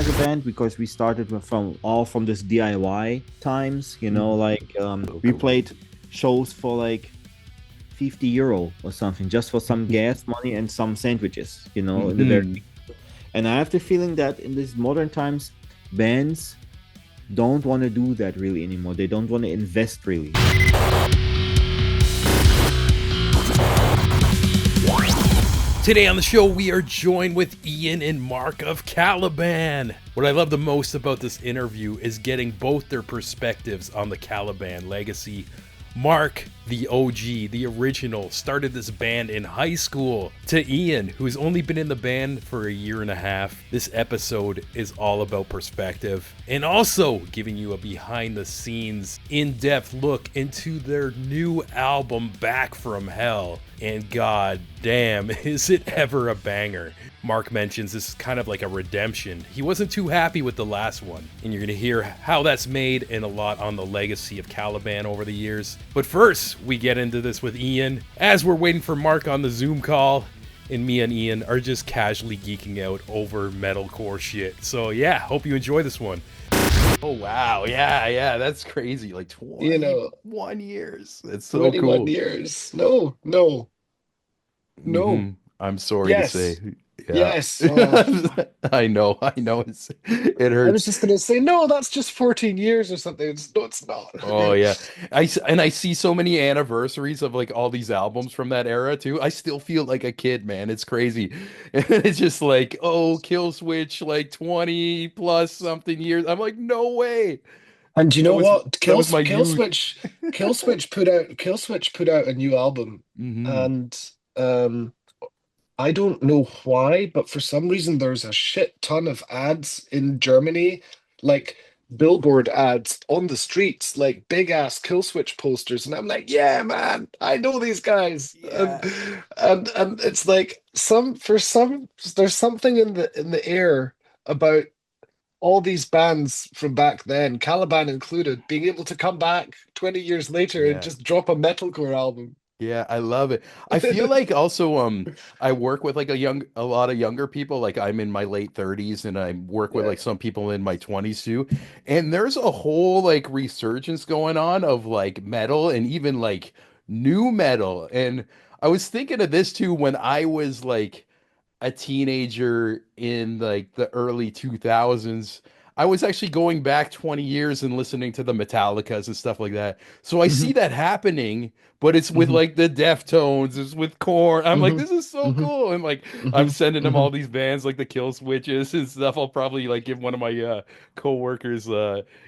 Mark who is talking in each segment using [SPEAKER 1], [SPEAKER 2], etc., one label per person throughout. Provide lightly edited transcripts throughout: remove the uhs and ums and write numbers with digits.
[SPEAKER 1] as a band because we started from this DIY times, like
[SPEAKER 2] So
[SPEAKER 1] we
[SPEAKER 2] cool.
[SPEAKER 1] played shows for like 50 euro or something just for some gas money and some sandwiches, in the very.
[SPEAKER 2] Mhm.
[SPEAKER 1] And I have the feeling that in these modern times, bands don't want to do that really anymore. They don't want to invest really.
[SPEAKER 3] Today on the show, we are joined with Ian and Marc of Caliban. What I love the most about this interview is getting both their perspectives on the Caliban legacy. Marc, the OG, the original, started this band in high school. To Ian, who's only been in the band for a year and a half, this episode is all about perspective and also giving you a behind the scenes, in-depth look into their new album, Back from Hell. And god damn, is it ever a banger. Marc mentions this is kind of like a redemption. He wasn't too happy with the last one, and you're going to hear how that's made and a lot on the legacy of Caliban over the years. But first, we get into this with Ian, as we're waiting for Marc on the Zoom call, and me and Ian are just casually geeking out over metalcore shit. So yeah, hope you enjoy this one. Oh wow, yeah, that's crazy. Like 21 years. That's so
[SPEAKER 4] 21
[SPEAKER 3] cool.
[SPEAKER 4] years. No.
[SPEAKER 3] I'm sorry to say.
[SPEAKER 4] Yes.
[SPEAKER 3] Yeah.
[SPEAKER 4] Yes. Oh,
[SPEAKER 3] I know. It
[SPEAKER 4] I was
[SPEAKER 3] hurts.
[SPEAKER 4] just gonna say, no, that's just 14 years or something. No, it's not.
[SPEAKER 3] Oh yeah. I see so many anniversaries of like all these albums from that era too. I still feel like a kid, man. It's crazy. It's just like, oh, Kill Switch like 20 plus something years. I'm like, no way.
[SPEAKER 4] And you
[SPEAKER 3] That
[SPEAKER 4] know
[SPEAKER 3] was
[SPEAKER 4] what?
[SPEAKER 3] that was my youth.
[SPEAKER 4] Kill Switch put out a new album,
[SPEAKER 3] Hmm.
[SPEAKER 4] and I don't know why, but for some reason there's a shit ton of ads in Germany, like billboard ads on the streets, like big ass Kill Switch posters, and I'm like, yeah, man, I know these guys, and
[SPEAKER 3] Yeah.
[SPEAKER 4] and it's like there's something in the air about all these bands from back then, Caliban included, being able to come back 20 years later and
[SPEAKER 3] Yeah.
[SPEAKER 4] just drop a metalcore album.
[SPEAKER 3] Yeah, I love it. I feel like also I work with like a lot of younger people. Like I'm in my late 30s and I work with
[SPEAKER 4] Yeah.
[SPEAKER 3] like some people in my 20s too. And there's a whole like resurgence going on of like metal and even like new metal. And I was thinking of this too when I was like a teenager in like the early 2000s. I was actually going back 20 years and listening to the Metallicas and stuff like that. So I see
[SPEAKER 4] Mhm,
[SPEAKER 3] that happening, but it's with
[SPEAKER 4] mhm,
[SPEAKER 3] like the Deftones, it's with Korn. I'm like,
[SPEAKER 4] mhm,
[SPEAKER 3] this is so
[SPEAKER 4] mhm,
[SPEAKER 3] cool. And like I'm
[SPEAKER 4] mhm,
[SPEAKER 3] sending them all
[SPEAKER 4] mhm.
[SPEAKER 3] these bands like the Kill Switches and stuff. I'll probably like give one of my coworkers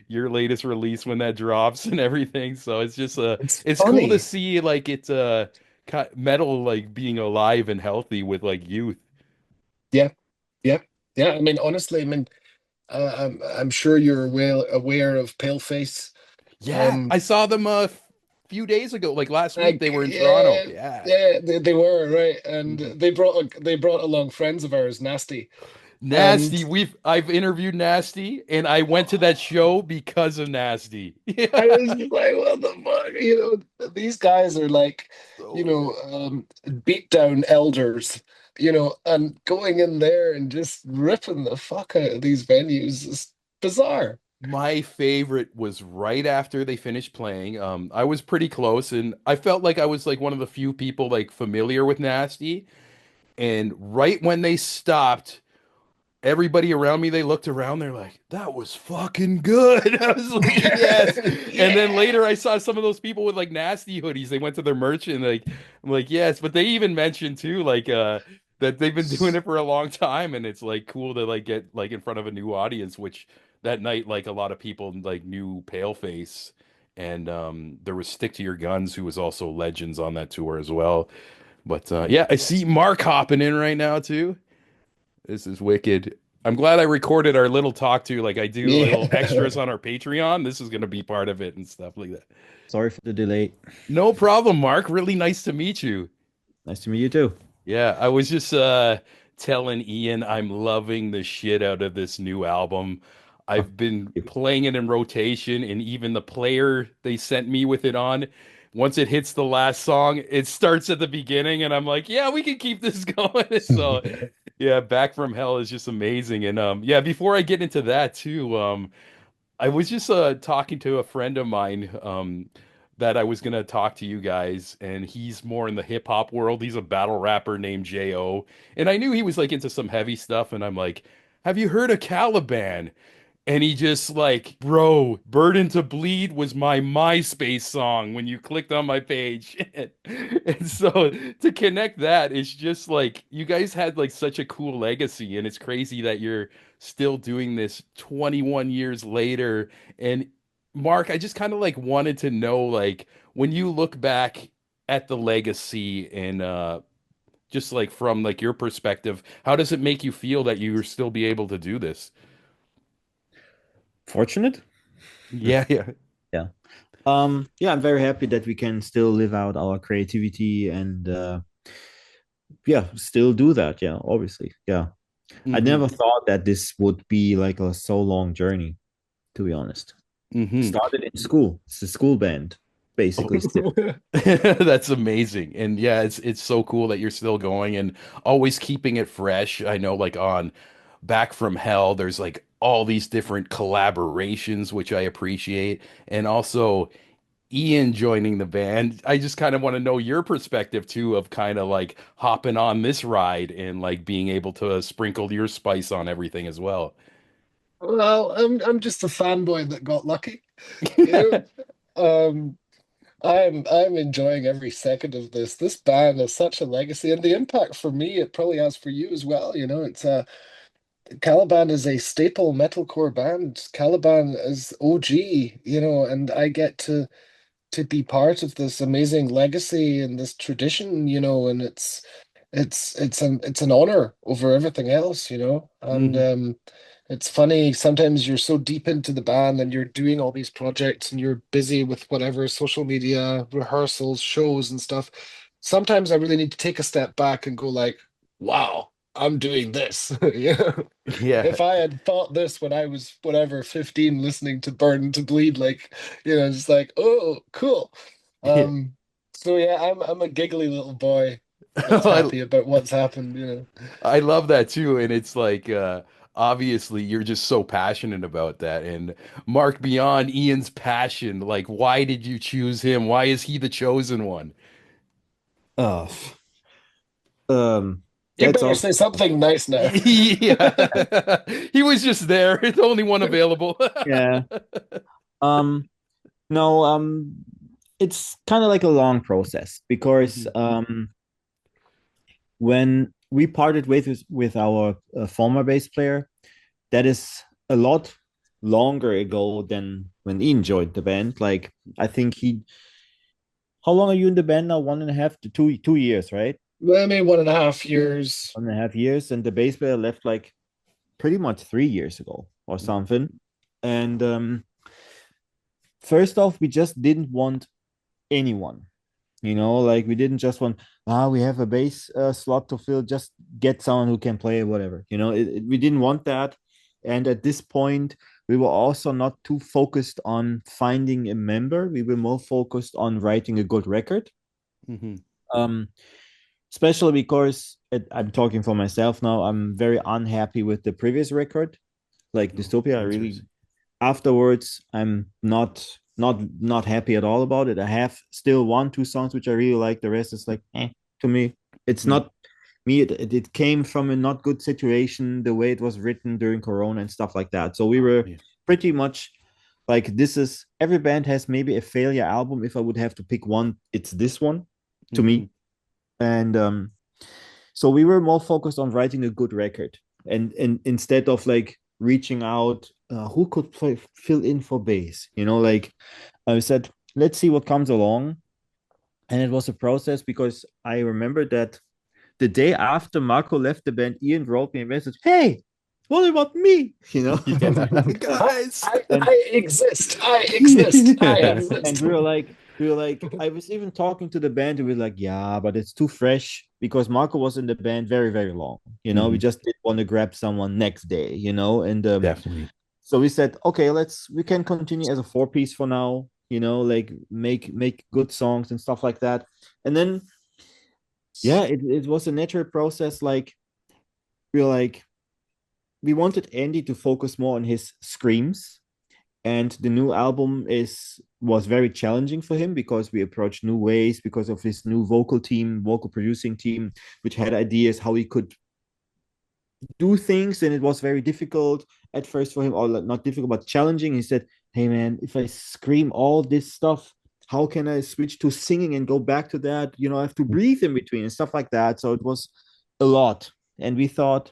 [SPEAKER 3] your latest release when that drops and everything. So it's just
[SPEAKER 4] It's
[SPEAKER 3] it's cool to
[SPEAKER 4] funny.
[SPEAKER 3] see like it's metal like being alive and healthy with like youth.
[SPEAKER 4] Yeah, yeah, yeah. I mean, honestly, I mean, I'm sure you're well aware of Paleface.
[SPEAKER 3] Yeah,
[SPEAKER 4] Um,
[SPEAKER 3] I saw them a few days ago, like last week. They
[SPEAKER 4] like
[SPEAKER 3] were in Toronto.
[SPEAKER 4] yeah,
[SPEAKER 3] Yeah.
[SPEAKER 4] yeah, they were right, and
[SPEAKER 3] Mhm.
[SPEAKER 4] they brought along friends of ours, Nasty,
[SPEAKER 3] Nasty.
[SPEAKER 4] and
[SPEAKER 3] I've interviewed Nasty, and I went to that show because of Nasty.
[SPEAKER 4] I
[SPEAKER 3] Yeah.
[SPEAKER 4] was just like, what the fuck? These guys are like,
[SPEAKER 3] So good.
[SPEAKER 4] beat down elders, and going in there and just ripping the fuck out of these venues is bizarre.
[SPEAKER 3] My favorite was right after they finished playing. I was pretty close, and I felt like I was like one of the few people like familiar with Nasty. And right when they stopped, everybody around me, they looked around, they're like, that was fucking good. I was like, yes. And then
[SPEAKER 4] Yeah.
[SPEAKER 3] later I saw some of those people with like nasty hoodies. They went to their merch and like I'm like, yes. But they even mentioned too, like that they've been doing it for a long time and it's like cool to like get like in front of a new audience, which that night like a lot of people like knew Paleface. And there was Stick to Your Guns, who was also legends on that tour as well. But yeah, I see Mark hopping in right now too. This is wicked. I'm glad I recorded our little talk too. Like I do little
[SPEAKER 4] Yeah.
[SPEAKER 3] extras on our Patreon. This is gonna be part of it and stuff like that.
[SPEAKER 1] Sorry for the delay.
[SPEAKER 3] No problem, Mark. Really nice to meet you.
[SPEAKER 1] Nice to meet you too.
[SPEAKER 3] Yeah, I was just telling Ian I'm loving the shit out of this new album.
[SPEAKER 1] Oh,
[SPEAKER 3] I've been
[SPEAKER 1] thank you.
[SPEAKER 3] playing it in rotation, and even the player they sent me with it on once it hits the last song, it starts at the beginning, and I'm like, yeah, we can keep this going. So yeah, Back from Hell is just amazing. And yeah, before I get into that too, I was just talking to a friend of mine that I was gonna talk to you guys, and he's more in the hip hop world. He's a battle rapper named J.O. And I knew he was like into some heavy stuff, and I'm like, have you heard of Caliban? And he just like, bro, Burden to Bleed was my MySpace song when you clicked on my page. And so to connect that, it's just like you guys had like such a cool legacy, and it's crazy that you're still doing this 21 years later. And Mark, I just kind of like wanted to know, like, when you look back at the legacy and just like from like your perspective, how does it make you feel that you still be able to do this?
[SPEAKER 1] Fortunate.
[SPEAKER 3] Yeah, yeah.
[SPEAKER 1] Yeah. Yeah, I'm very happy that we can still live out our creativity and yeah, still do that. Yeah, obviously. Yeah. I
[SPEAKER 3] Hmm.
[SPEAKER 1] never thought that this would be like a so long journey, to be honest.
[SPEAKER 3] Hmm.
[SPEAKER 1] Started in school. It's a school band, basically still.
[SPEAKER 3] That's amazing. And yeah, it's so cool that you're still going and always keeping it fresh. I know like on Back from Hell, there's like all these different collaborations, which I appreciate. And also Ian joining the band. I just kind of want to know your perspective too of kind of like hopping on this ride and like being able to sprinkle your spice on everything as well.
[SPEAKER 4] Well, I'm just a fanboy that got lucky, you know. Um, I'm enjoying every second of this. This band has such a legacy, and the impact for me, it probably has for you as well. You know, it's Caliban is a staple metalcore band. Caliban is OG, you know, and I get to be part of this amazing legacy and this tradition, you know, and it's an honor over everything else, you know. And
[SPEAKER 3] Hmm.
[SPEAKER 4] it's funny, sometimes you're so deep into the band and you're doing all these projects and you're busy with whatever social media, rehearsals, shows and stuff. Sometimes I really need to take a step back and go like, wow, I'm doing this. You know,
[SPEAKER 3] Yeah.
[SPEAKER 4] if I had thought this when I was whatever 15 listening to Burn to Bleed, like, you know, just like, oh, cool.
[SPEAKER 3] Yeah.
[SPEAKER 4] Um, so yeah, I'm a giggly little boy that's
[SPEAKER 3] I
[SPEAKER 4] happy about what's happened, you know.
[SPEAKER 3] I love that too. And it's like obviously you're just so passionate about that. And Mark, beyond Ian's passion, like why did you choose him? Why is he the chosen one?
[SPEAKER 1] Uh, um,
[SPEAKER 4] You
[SPEAKER 1] that's
[SPEAKER 4] better
[SPEAKER 1] also
[SPEAKER 4] say something nice now.
[SPEAKER 3] Yeah. He was just there. The only one available.
[SPEAKER 1] yeah. Um, no, it's kind of like a long process because
[SPEAKER 3] Mhm.
[SPEAKER 1] when we parted ways with our former bass player, that is a lot longer ago than when Ian joined the band. Like I think he, how long are you in the band now? 1.5 to 2 years, right?
[SPEAKER 4] Well, I mean, 1.5 years.
[SPEAKER 1] 1.5 years, and the bass player left like pretty much 3 years ago or something. And first off, we just didn't want anyone. Like we didn't just want, we have a bass slot to fill, just get someone who can play whatever. We didn't want that. And at this point, we were also not too focused on finding a member. We were more focused on writing a good record.
[SPEAKER 3] Mhm.
[SPEAKER 1] Um, Especially because I'm talking for myself now. I'm very unhappy with the previous record, like
[SPEAKER 3] Oh,
[SPEAKER 1] Dystopia. I really
[SPEAKER 3] interesting.
[SPEAKER 1] afterwards I'm not happy at all about it. I have still 1 2 songs which I really like. The rest is like to me. It's
[SPEAKER 3] Mhm.
[SPEAKER 1] not me. It came from a not good situation, the way it was written during Corona and stuff like that. So we were
[SPEAKER 3] Yeah.
[SPEAKER 1] pretty much like, this is, every band has maybe a failure album. If I would have to pick one, it's this one to me.
[SPEAKER 3] Mhm.
[SPEAKER 1] And so we were more focused on writing a good record, and instead of like reaching out, who could fill in for bass. Like I said, let's see what comes along. And it was a process because I remember that the day after Marco left the band, Ian wrote me a message, hey, what about me?
[SPEAKER 3] Yeah. Guys.
[SPEAKER 1] And
[SPEAKER 4] I exist. I exist. I
[SPEAKER 1] and
[SPEAKER 4] exist.
[SPEAKER 1] we were like, I was even talking to the band, and we were like, yeah, but it's too fresh because Marco was in the band very, very long. We
[SPEAKER 3] Mhm.
[SPEAKER 1] just didn't want to grab someone next day. And
[SPEAKER 3] Definitely.
[SPEAKER 1] so we said, okay, we can continue as a 4 piece for now. like make good songs and stuff like that. And then yeah, it was a natural process. Like we were like we wanted Andy to focus more on his screams, and the new album is was very challenging for him because we approached new ways because of his new vocal producing team, which had ideas how he could do things, and it was very difficult at first for him, or not difficult but challenging. He said, hey man, if I scream all this stuff, how can I switch to singing and go back to that? I have to breathe in between and stuff like that. So it was a lot. And we thought,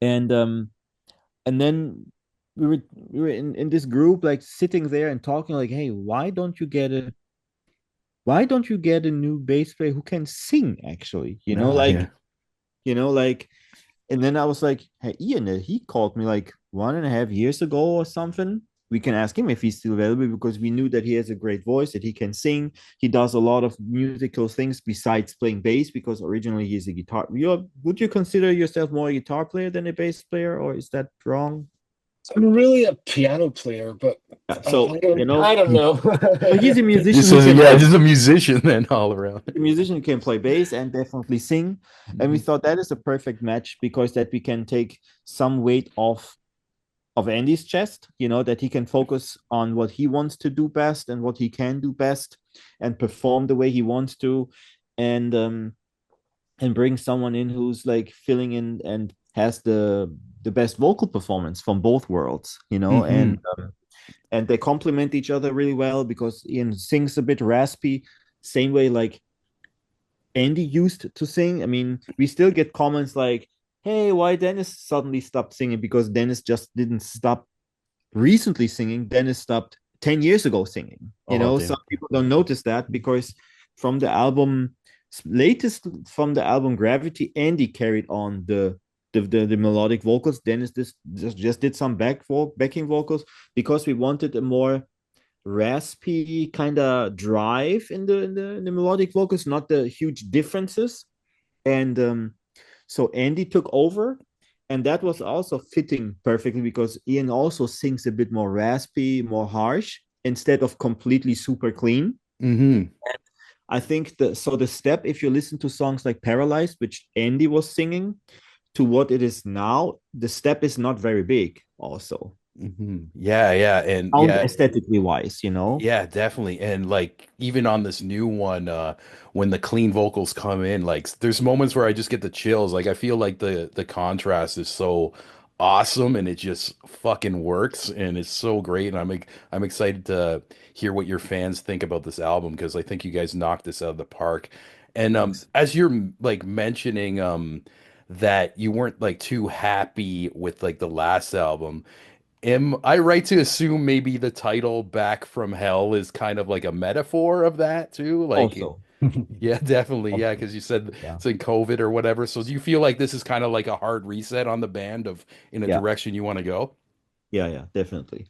[SPEAKER 1] and then we were in this group, like sitting there and talking, like, hey, why don't you get a new bass player who can sing actually,
[SPEAKER 3] No, yeah.
[SPEAKER 1] like. And then I was like, hey, Ian, he called me like 1.5 years ago or something. We can ask him if he's still available, because we knew that he has a great voice, that he can sing. He does a lot of musical things besides playing bass, because originally he's a guitar. Would you consider yourself more a guitar player than a bass player, or is that wrong?
[SPEAKER 4] I'm really a piano player, but
[SPEAKER 1] Yeah,
[SPEAKER 4] I,
[SPEAKER 1] so,
[SPEAKER 4] I don't I don't know.
[SPEAKER 1] so he's a musician
[SPEAKER 3] So
[SPEAKER 1] who can
[SPEAKER 3] yeah,
[SPEAKER 1] play
[SPEAKER 3] just a musician then all around.
[SPEAKER 1] a musician who can play bass and definitely sing. And we
[SPEAKER 3] Mhm.
[SPEAKER 1] thought that is a perfect match, because that we can take some weight off of Andy's chest, that he can focus on what he wants to do best and what he can do best, and perform the way he wants to, and bring someone in who's like filling in and has the best vocal performance from both worlds,
[SPEAKER 3] Mhm.
[SPEAKER 1] and they complement each other really well, because Ian sings a bit raspy, same way like Andy used to sing. I mean, we still get comments like, hey, why Dennis suddenly stopped singing? Because Dennis just didn't stop recently singing. Dennis stopped 10 years ago singing.
[SPEAKER 3] Oh
[SPEAKER 1] Some
[SPEAKER 3] damn.
[SPEAKER 1] people don't notice that, because from the album from the album Gravity, Andy carried on the melodic vocals. Dennis just did some backing vocals, because we wanted a more raspy kind of drive in the melodic vocals, not the huge differences. And so Andy took over, and that was also fitting perfectly, because Ian also sings a bit more raspy, more harsh, instead of completely super clean.
[SPEAKER 3] Hmm.
[SPEAKER 1] I think the step, if you listen to songs like Paralyzed, which Andy was singing, to what it is now, the step is not very big also.
[SPEAKER 3] Hmm. Yeah, yeah, and
[SPEAKER 1] Sound
[SPEAKER 3] yeah,
[SPEAKER 1] aesthetically wise.
[SPEAKER 3] yeah, definitely. And like even on this new one, when the clean vocals come in, like there's moments where I just get the chills. Like I feel like the contrast is so awesome and it just fucking works and it's so great. And I'm excited to hear what your fans think about this album because I think you guys knocked this out of the park. And
[SPEAKER 1] Thanks.
[SPEAKER 3] as you're like mentioning that you weren't like too happy with like the last album. Am I right to assume maybe the title Back from Hell is kind of like a metaphor of that too? Like,
[SPEAKER 1] Also,
[SPEAKER 3] yeah, definitely. Yeah,
[SPEAKER 1] also,
[SPEAKER 3] because you said
[SPEAKER 1] yeah,
[SPEAKER 3] it's in COVID or whatever. So do you feel like this is kind of like a hard reset on the band of in a
[SPEAKER 1] yeah,
[SPEAKER 3] direction you want to go?
[SPEAKER 1] yeah, definitely.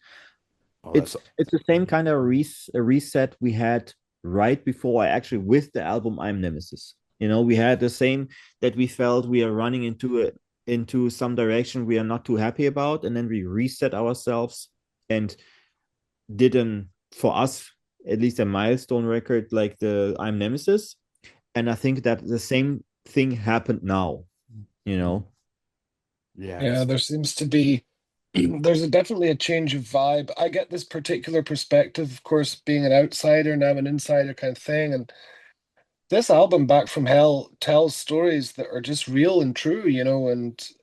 [SPEAKER 3] Oh, that's
[SPEAKER 1] It's the same kind of a reset we had right before I actually with the album I'm Nemesis. We had the same, that we felt we are running into some direction we are not too happy about, and then we reset ourselves and did for us, at least a milestone record like the I'm Nemesis. And I think that the same thing happened now, you know.
[SPEAKER 3] yeah,
[SPEAKER 4] Yeah,
[SPEAKER 3] it's
[SPEAKER 4] there seems to be definitely a change of vibe. I get this particular perspective, of course, being an outsider, now an insider kind of thing. And this album, Back from Hell, tells stories that are just real and true,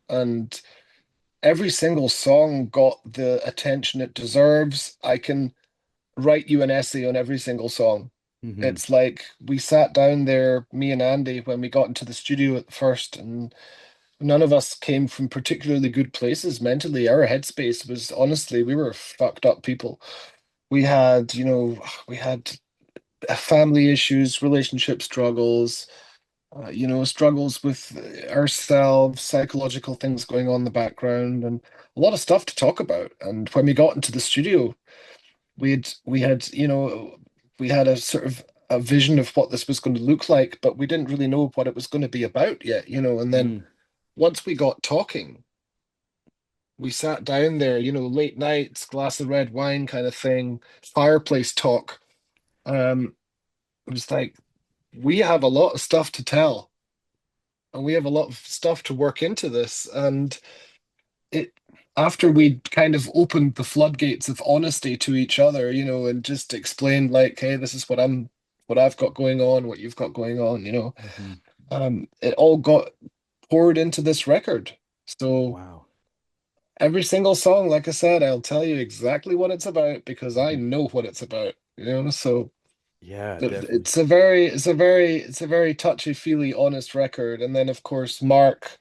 [SPEAKER 4] and every single song got the attention it deserves. I can write you an essay on every single song.
[SPEAKER 3] hmm
[SPEAKER 4] It's like we sat down there, me and Andy, when we got into the studio at first, and none of us came from particularly good places mentally. Our headspace was honestly, we were fucked up people. We had family issues, relationship struggles, struggles with ourselves, psychological things going on in the background, and a lot of stuff to talk about. And when we got into the studio, we had a sort of a vision of what this was going to look like, but we didn't really know what it was going to be about yet. And then once we got talking, We sat down there, late nights, glass of red wine kind of thing, fireplace talk. It was like, we have a lot of stuff to tell, and we have a lot of stuff to work into this. And it, after we'd kind of opened the floodgates of honesty to each other, and just explained like, hey, this is what I've got going on, what you've got going on,
[SPEAKER 3] Mhm.
[SPEAKER 4] it all got poured into this record. So
[SPEAKER 3] Wow.
[SPEAKER 4] every single song, like I said, I'll tell you exactly what it's about because I
[SPEAKER 3] Mhm.
[SPEAKER 4] know what it's about. So
[SPEAKER 3] Yeah, definitely.
[SPEAKER 4] it's a very touchy-feely, honest record. And then of course Mark,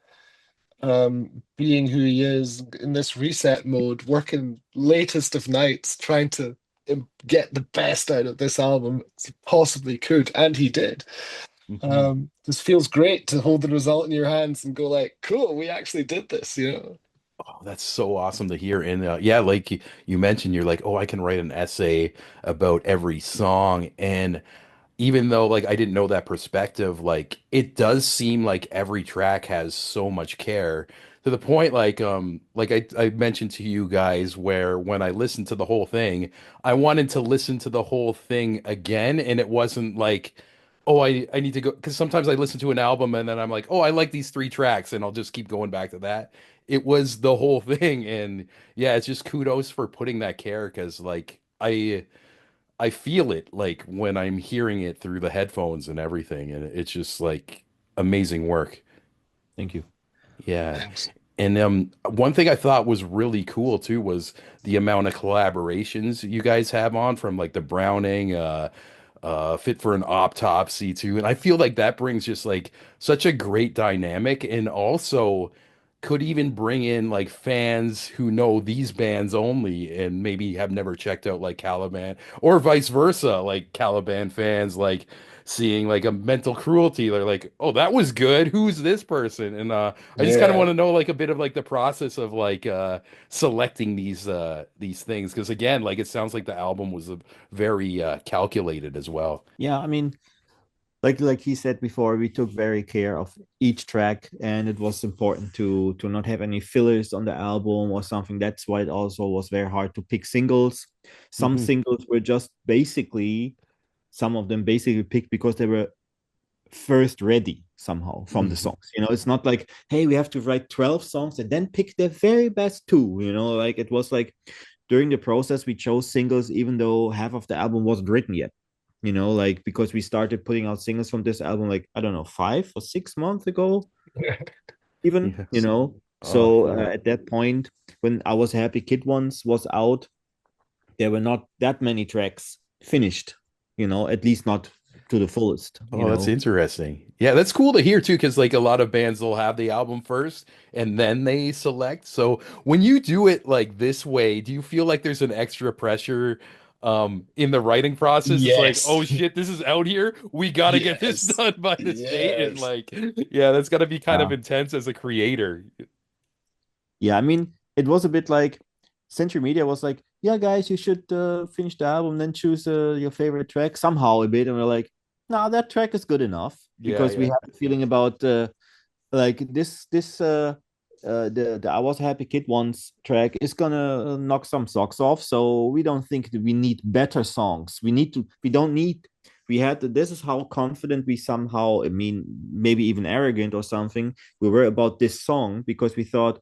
[SPEAKER 4] being who he is in this reset mode, working latest of nights, trying to get the best out of this album as he possibly could, and he did.
[SPEAKER 3] Mhm.
[SPEAKER 4] This feels great to hold the result in your hands and go like, cool, we actually did this.
[SPEAKER 3] Oh, that's so awesome to hear. And yeah, like you mentioned, you're like, oh, I can write an essay about every song. And even though like I didn't know that perspective, like it does seem like every track has so much care to the point like I mentioned to you guys where when I listened to the whole thing, I wanted to listen to the whole thing again, and it wasn't like, oh, I need to go, because sometimes I listen to an album and then I'm like, oh, I like these three tracks and I'll just keep going back to that. It was the whole thing. And yeah, it's just kudos for putting that care, because like I feel it like when I'm hearing it through the headphones and everything, and it's just like amazing work.
[SPEAKER 1] Thank you.
[SPEAKER 3] Yeah.
[SPEAKER 4] Thanks.
[SPEAKER 3] And one thing I thought was really cool too was the amount of collaborations you guys have on, from like the Browning, Fit for an Autopsy too. And I feel like that brings just like such a great dynamic, and also could even bring in like fans who know these bands only and maybe have never checked out like Caliban, or vice versa, like Caliban fans like seeing like a Mental Cruelty. They're like, oh, that was good. Who's this person? And I just kind of
[SPEAKER 4] Yeah.
[SPEAKER 3] want to know like a bit of like the process of like selecting these things, because again, like it sounds like the album was very calculated as well.
[SPEAKER 1] Yeah, I mean, like he said before, we took very care of each track, and it was important to not have any fillers on the album or something. That's why it also was very hard to pick singles. Some
[SPEAKER 3] Hmm.
[SPEAKER 1] singles were just basically, some of them basically picked because they were first ready somehow from the
[SPEAKER 3] Hmm.
[SPEAKER 1] songs. It's not like, hey, we have to write 12 songs and then pick the very best two. Like it was like during the process we chose singles even though half of the album wasn't written yet. Like because we started putting out singles from this album, like I don't know, 5 or 6 months ago, even.
[SPEAKER 3] Yes. Oh,
[SPEAKER 1] So
[SPEAKER 3] cool.
[SPEAKER 1] at that point, when I Was a Happy Kid once was out, there were not that many tracks finished. At least not to the fullest.
[SPEAKER 3] Oh, that's interesting. Yeah, that's cool to hear too, because like a lot of bands will have the album first and then they select. So when you do it like this way, do you feel like there's an extra pressure in the writing process? It's like,
[SPEAKER 4] Yes.
[SPEAKER 3] oh shit, this is out here. We gotta get this
[SPEAKER 4] Yes.
[SPEAKER 3] done by this date. And
[SPEAKER 4] Yes.
[SPEAKER 3] like, yeah, that's gotta be kind of
[SPEAKER 1] Yeah.
[SPEAKER 3] intense as a creator.
[SPEAKER 1] Yeah, I mean, it was a bit like Century Media was like, yeah, guys, you should finish the album, then choose your favorite track somehow a bit. And we're like, no, that track is good enough
[SPEAKER 3] Yeah,
[SPEAKER 1] because we
[SPEAKER 3] yeah.
[SPEAKER 1] have a feeling about like the I Was a Happy Kid once track is gonna knock some socks off. So we don't think that we need better songs. We don't need, we had, this is how confident we somehow, I mean, maybe even arrogant or something, we were about this song because we thought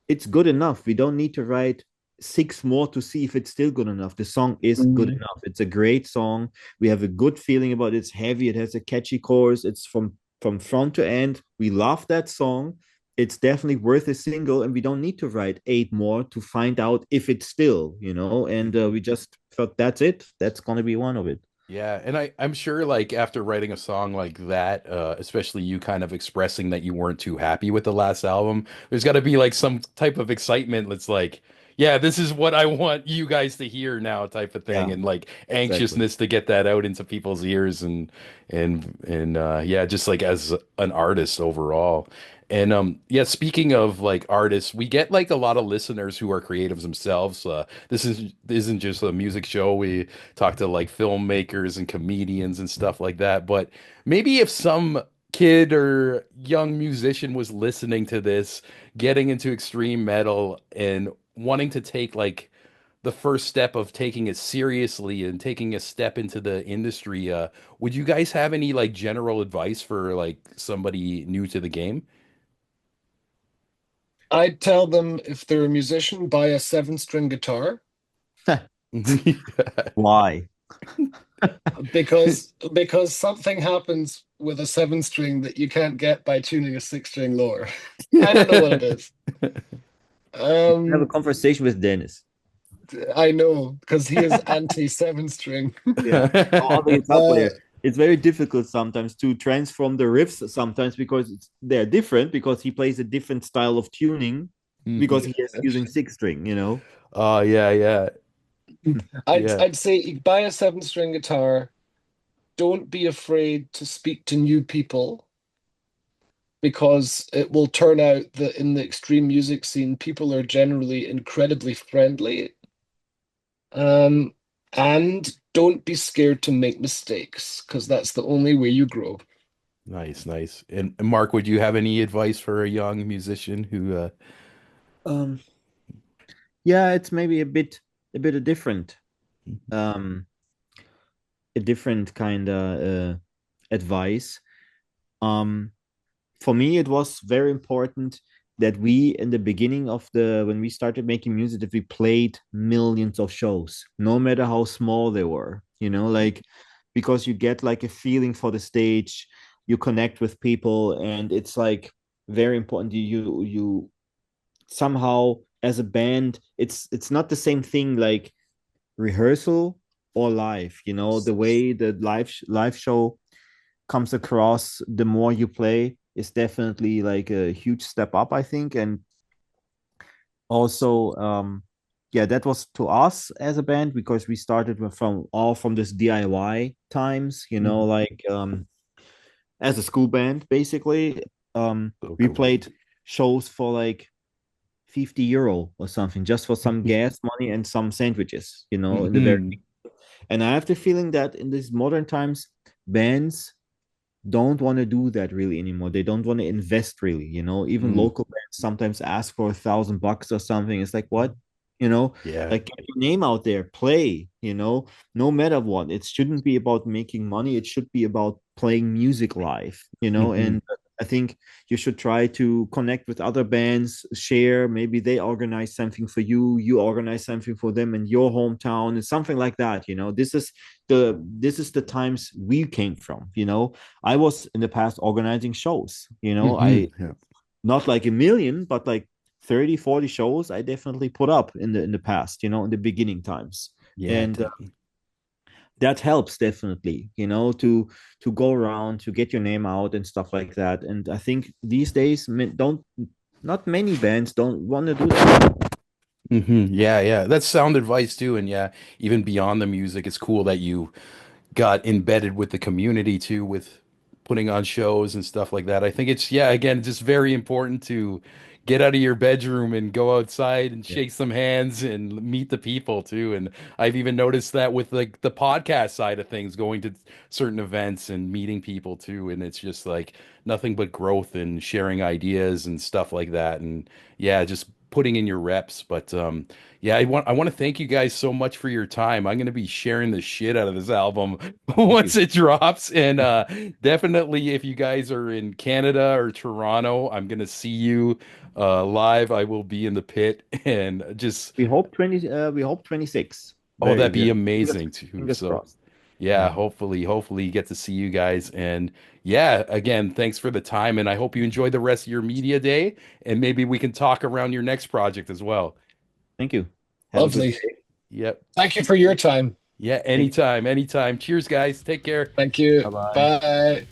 [SPEAKER 1] it's good enough. We don't need to write six more to see if it's still good enough. The song is good
[SPEAKER 4] Mhm.
[SPEAKER 1] enough. It's a great song. We have a good feeling about it. It's heavy. It has a catchy chorus. It's from front to end. We love that song. It's definitely worth a single, and we don't need to write eight more to find out if it's still. And
[SPEAKER 3] Mhm.
[SPEAKER 1] we just thought that's it. That's gonna be one of it.
[SPEAKER 3] Yeah, and I'm sure like after writing a song like that, especially you kind of expressing that you weren't too happy with the last album, there's got to be like some type of excitement that's like, yeah, this is what I want you guys to hear now, type of thing,
[SPEAKER 1] Yeah,
[SPEAKER 3] and like
[SPEAKER 1] exactly.
[SPEAKER 3] anxiousness to get that out into people's ears, and yeah, just like as an artist overall. And yeah, speaking of like artists, we get like a lot of listeners who are creatives themselves. This isn't just a music show. We talk to like filmmakers and comedians and stuff like that. But maybe if some kid or young musician was listening to this, getting into extreme metal and wanting to take like the first step of taking it seriously and taking a step into the industry, would you guys have any like general advice for like somebody new to the game?
[SPEAKER 4] I'd tell them if they're a musician, buy a seven-string guitar
[SPEAKER 1] Why?
[SPEAKER 4] because something happens with a seven string that you can't get by tuning a six string lower. I don't know what it is.
[SPEAKER 1] Have a
[SPEAKER 4] Um,
[SPEAKER 1] conversation with Dennis.
[SPEAKER 4] I know because he is anti seven string.
[SPEAKER 1] Yeah. Or other guitar
[SPEAKER 4] Uh,
[SPEAKER 1] player. It's very difficult sometimes to transform the riffs sometimes because they're different because he plays a different style of tuning because
[SPEAKER 3] Mhm.
[SPEAKER 1] he is using six string, you know?
[SPEAKER 3] Oh yeah, yeah, yeah.
[SPEAKER 4] I'd say you buy a seven string guitar. Don't be afraid to speak to new people because it will turn out that in the extreme music scene, people are generally incredibly friendly. Um, and don't be scared to make mistakes because that's the only way you grow.
[SPEAKER 3] Nice, nice. And Mark, would you have any advice for a young musician who
[SPEAKER 1] Um, yeah, it's maybe a bit of different, um, a different kind of advice. Um, for me, it was very important that we, in the beginning of when we started making music, that we played millions of shows, no matter how small they were, like, because you get like a feeling for the stage, you connect with people, and it's like very important. You somehow as a band, it's not the same thing like rehearsal or live, the way the live show comes across the more you play is definitely like a huge step up, I think. And also, yeah, that was to us as a band because we started from this DIY times,
[SPEAKER 3] Mhm.
[SPEAKER 1] like as a school band basically.
[SPEAKER 3] So
[SPEAKER 1] We
[SPEAKER 3] cool.
[SPEAKER 1] played shows for like €50 or something just for some gas money and some sandwiches, in the very.
[SPEAKER 3] Hmm.
[SPEAKER 1] And I have the feeling that in these modern times, bands don't want to do that really anymore. They don't want to invest really, Even
[SPEAKER 3] Hmm.
[SPEAKER 1] local bands sometimes ask for $1,000 or something. It's like, what? You know,
[SPEAKER 3] Yeah.
[SPEAKER 1] like get your name out there, play, no matter what. It shouldn't be about making money. It should be about playing music live,
[SPEAKER 3] Hmm.
[SPEAKER 1] and I think you should try to connect with other bands, share. Maybe they organize something for you, you organize something for them in your hometown, and something like that. This is the times we came from. I was in the past organizing shows.
[SPEAKER 3] Hmm.
[SPEAKER 1] I
[SPEAKER 3] Yeah.
[SPEAKER 1] not like a million, but like 30, 40 shows I definitely put up in the past, in the beginning times.
[SPEAKER 3] Yeah,
[SPEAKER 1] And
[SPEAKER 3] definitely.
[SPEAKER 1] that helps definitely, to go around, to get your name out and stuff like that. And I think these days don't not many bands don't want to do that.
[SPEAKER 3] Hmm. Yeah, yeah. That's sound advice too. And yeah, even beyond the music, it's cool that you got embedded with the community too, with putting on shows and stuff like that. I think it's, yeah, again, just very important to get out of your bedroom and go outside and
[SPEAKER 1] Yeah.
[SPEAKER 3] shake some hands and meet the people too. And I've even noticed that with like the podcast side of things, going to certain events and meeting people too. And it's just like nothing but growth and sharing ideas and stuff like that. And yeah, just putting in your reps. But yeah, I want to thank you guys so much for your time. I'm going to be sharing the shit out of this album
[SPEAKER 1] Thank you.
[SPEAKER 3] once it drops. And definitely, if you guys are in Canada or Toronto, I'm going to see you live. I will be in the pit and just,
[SPEAKER 1] We hope 26.
[SPEAKER 3] oh,
[SPEAKER 1] Very,
[SPEAKER 3] that'd be
[SPEAKER 1] very fingers,
[SPEAKER 3] amazing too.
[SPEAKER 1] fingers
[SPEAKER 3] So,
[SPEAKER 1] crossed.
[SPEAKER 3] yeah,
[SPEAKER 1] Yeah.
[SPEAKER 3] hopefully get to see you guys. And yeah, again, thanks for the time. And I hope you enjoy the rest of your media day. And maybe we can talk around your next project as well.
[SPEAKER 1] Thank you. Have a good
[SPEAKER 4] Lovely.
[SPEAKER 1] day.
[SPEAKER 3] Yep.
[SPEAKER 4] Thank you for your time.
[SPEAKER 3] Yeah,
[SPEAKER 1] Thank you.
[SPEAKER 3] anytime, anytime. Cheers, guys. Take care.
[SPEAKER 4] Thank you.
[SPEAKER 1] Bye bye.
[SPEAKER 4] Bye.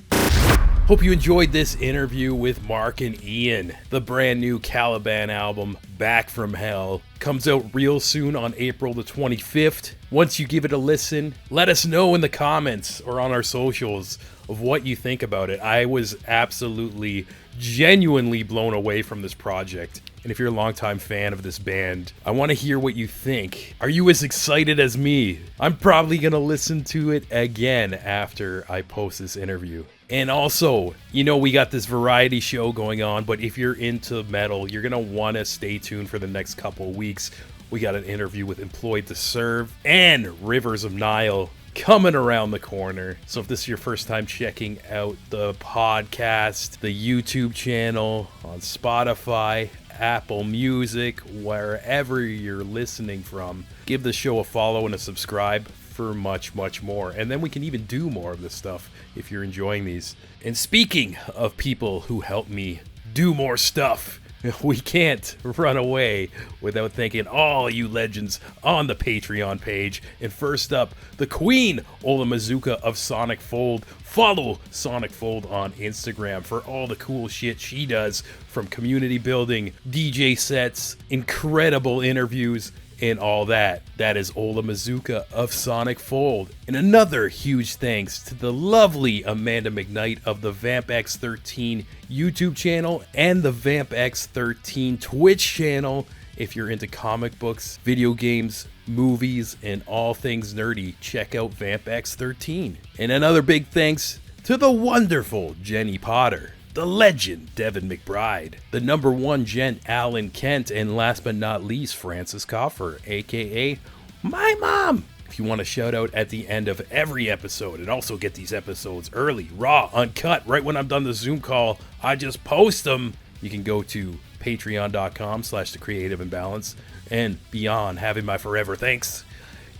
[SPEAKER 3] Hope you enjoyed this interview with Marc and Iain. The brand new Caliban album, Back from Hell, comes out real soon on April the 25th. Once you give it a listen, let us know in the comments or on our socials. of what you think about it. I was absolutely, genuinely blown away from this project. And if you're a longtime fan of this band, I want to hear what you think. Are you as excited as me? I'm probably going to listen to it again after I post this interview. And also, you know, we got this variety show going on, but if you're into metal, you're going to want to stay tuned for the next couple of weeks. We got an interview with Employed to Serve and Rivers of Nile coming around the corner. So if this is your first time checking out the podcast, the YouTube channel, on Spotify, Apple Music, wherever you're listening from, give the show a follow and a subscribe for much, much more. And then we can even do more of this stuff if you're enjoying these. And speaking of people who help me do more stuff, we can't run away without thanking all you legends on the Patreon page. And first up, the Queen, Ola Mazuka of Sonic Fold. Follow Sonic Fold on Instagram for all the cool shit she does, from community building, DJ sets, incredible interviews, and all that. That is Ola Mazuka of Sonic Fold. And another huge thanks to the lovely Amanda McKnight of the VampX13 YouTube channel and the VampX13 Twitch channel. If you're into comic books, video games, movies, and all things nerdy, check out VampX13. And another big thanks to the wonderful Jenny Potter, the legend Devin McBride, the number one gent Alan Kent, and last but not least, Francis Coffer, aka my mom. If you want a shout out at the end of every episode and also get these episodes early, raw, uncut, right when I'm done the Zoom call, I just post them. You can go to patreon.com/thecreativeimbalance, and beyond having my forever thanks,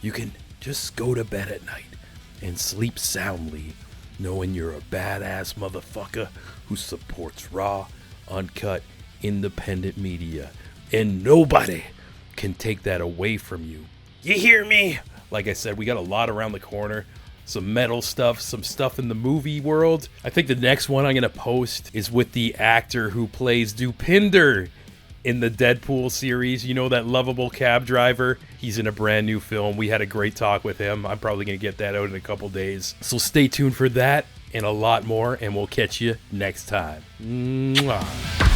[SPEAKER 3] you can just go to bed at night and sleep soundly knowing you're a badass motherfucker who supports raw, uncut, independent media. And nobody can take that away from you. You hear me? Like I said, we got a lot around the corner. Some metal stuff, some stuff in the movie world. I think the next one I'm going to post is with the actor who plays Dupinder in the Deadpool series. You know, that lovable cab driver? He's in a brand new film. We had a great talk with him. I'm probably going to get that out in a couple days. So stay tuned for that and a lot more, and we'll catch you next time. Mwah.